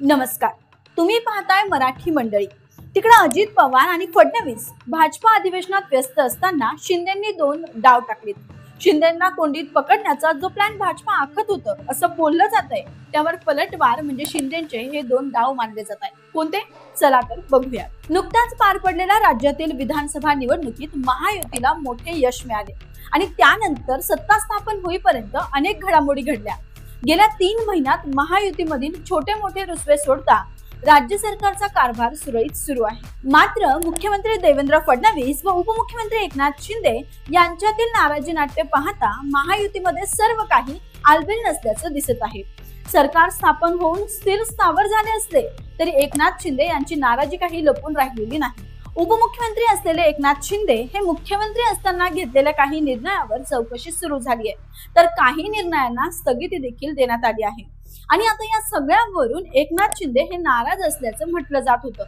नमस्कार, तुम्ही पाहताय मराठी मंडळी। तिकडे अजित पवार आणि फडणवीस भाजपा अधिवेशनात व्यस्त असताना शिंदेंनी दोन डाव टाकलेत। शिंदेंना कोंडीत पकडण्याचा जो प्लॅन भाजपा आखत होतं असं बोललं जातंय, त्यावर पलटवार म्हणजे शिंदेंचे हे दोन डाव मानले जात आहेत। कोणते? चला तर बघूया। नुकताच पार पडलेल्या राज्यातील विधानसभा निवडणुकीत महायुतीला मोठे यश मिळाले आणि त्यानंतर सत्ता स्थापन होईपर्यंत अनेक घडामोडी घडल्या। गेल्या 3 महिन्यात महायुतीमधील छोटे मोठे रुसवे सोडता राज्य सरकारचा कारभार सुरळीत सुरू आहे। मात्र मुख्यमंत्री देवेंद्र फडणवीस व उपमुख्यमंत्री एकनाथ शिंदे यांच्यातील नाराजी नाट्य पाहता महायुतीमध्ये सर्व काही आलबेल नसल्याचं दिसत आहे। सरकार स्थापन होऊन स्थिर स्थावर झाले असले तरी एकनाथ शिंदे यांची नाराजी काही लपून राहिलेली नाही। उपमुख्यमंत्री असलेले एकनाथ शिंदे हे मुख्यमंत्री असताना घेतलेल्या काही निर्णयावर चौकशी सुरू झाली आहे, तर काही निर्णयांना स्थगिती देखील देण्यात आली आहे। आणि आता या सगळ्यावरून एकनाथ शिंदे हे नाराज असल्याचं म्हटलं जात होतं।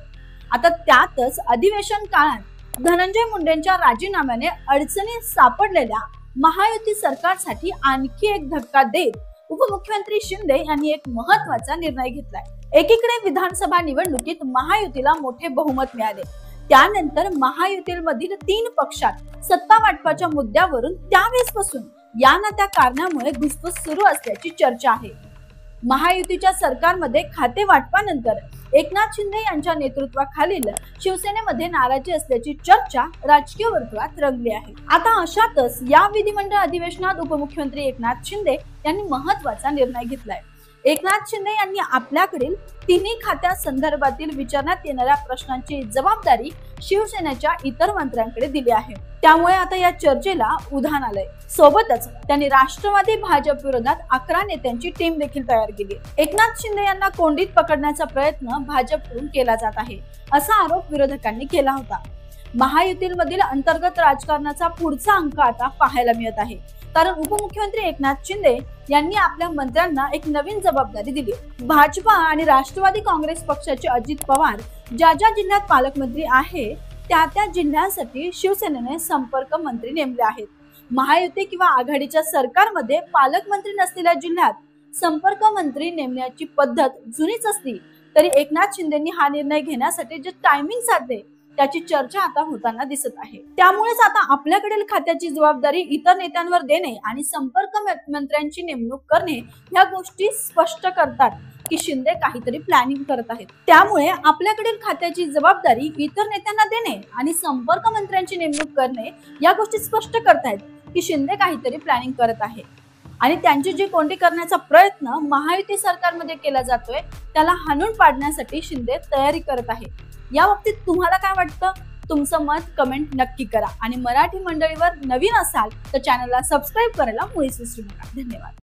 आता त्यातच अधिवेशन काळात धनंजय मुंडेंच्या राजीनाम्याने अडचणीत सापडलेल्या महायुती सरकारसाठी आणखी एक धक्का देत उपमुख्यमंत्री शिंदे यांनी एक महत्त्वाचा निर्णय घेतलाय। एकीकडे विधानसभा निवडणुकीत महायुतीला मोठे बहुमत मिळाले, त्यानंतर महायुतीमधील 3 पक्षात सत्ता वाटपाच्या मुद्द्यावरून त्यावेळेसपासून या ना त्या कारणामुळे घुसपुस सुरू असल्याची चर्चा आहे। महायुतीच्या सरकारमध्ये खाते वाटपानंतर एकनाथ शिंदे यांच्या नेतृत्वाखालील शिवसेनेमध्ये नाराजी असल्याची चर्चा राजकीय वर्तुळात रंगली आहे। आता अशातच या विधिमंडळ अधिवेशनात उपमुख्यमंत्री एकनाथ शिंदे यांनी महत्त्वाचा निर्णय घेतलाय। एकनाथ शिंदे यांनी आपल्याकडील तिन्ही खात्या संदर्भातील विचारण्यात येणाऱ्या प्रश्नांची जबाबदारी शिवसेनेच्या इतर मंत्र्यांकडे दिली आहे। त्यामुळे आता या चर्चेला उधाण आलंय। सोबतच त्यांनी राष्ट्रवादी भाजप विरोधात 11 नेत्यांची टीम देखील तयार केली। एकनाथ शिंदे यांना कोंडीत पकडण्याचा प्रयत्न भाजपकडून केला जात आहे असा आरोप विरोधकांनी केला होता। महायुतीमधील अंतर्गत राजकारणाचा पुढचा अंक आता पाहायला मिळत आहे, कारण उपमुख्यमंत्री एकनाथ शिंदे यांनी आपल्या मंत्र्यांना एक नवीन जबाबदारी दिली। भाजपा आणि राष्ट्रवादी काँग्रेस पक्षाचे अजित पवार ज्या जिल्ह्यात पालकमंत्री आहे त्या जिल्ह्यांसाठी शिवसेनेने संपर्क मंत्री नेमले आहेत। महायुती किंवा आघाडीच्या सरकारमध्ये पालकमंत्री नसलेल्या जिल्ह्यात संपर्क मंत्री नेमण्याची पद्धत जुनीच असली तरी एकनाथ शिंदेंनी हा निर्णय घेण्यासाठी जे टायमिंग साधले त्याची चर्चा आता होताना दिसत आहे। त्यामुळेच आता आपल्याकडील खात्याची जबाबदारी इतर नेत्यांवर देणे आणि संपर्क मंत्र्यांची नेमणूक करणे या गोष्टी स्पष्ट करतात की शिंदे काहीतरी प्लॅनिंग करत आहेत। त्यामुळे आपल्याकडील खात्याची जबाबदारी इतर नेत्यांना देणे आणि संपर्क मंत्र्यांची नेमणूक करणे या गोष्टी स्पष्ट करतायत की शिंदे काहीतरी प्लॅनिंग करत आहे आणि त्यांची जी कोंडी करण्याचा प्रयत्न महायुती सरकारमध्ये केला जातोय त्याला हाणून पाडण्यासाठी शिंदे तयारी करत आहे। या बाबतीत तुम्हाला काय वाटतं? तुमचं मत कमेंट नक्की करा आणि मराठी मंडळीवर नवीन असाल तर चॅनलला सबस्क्राइब करायला मुळीच विसरू नका। धन्यवाद।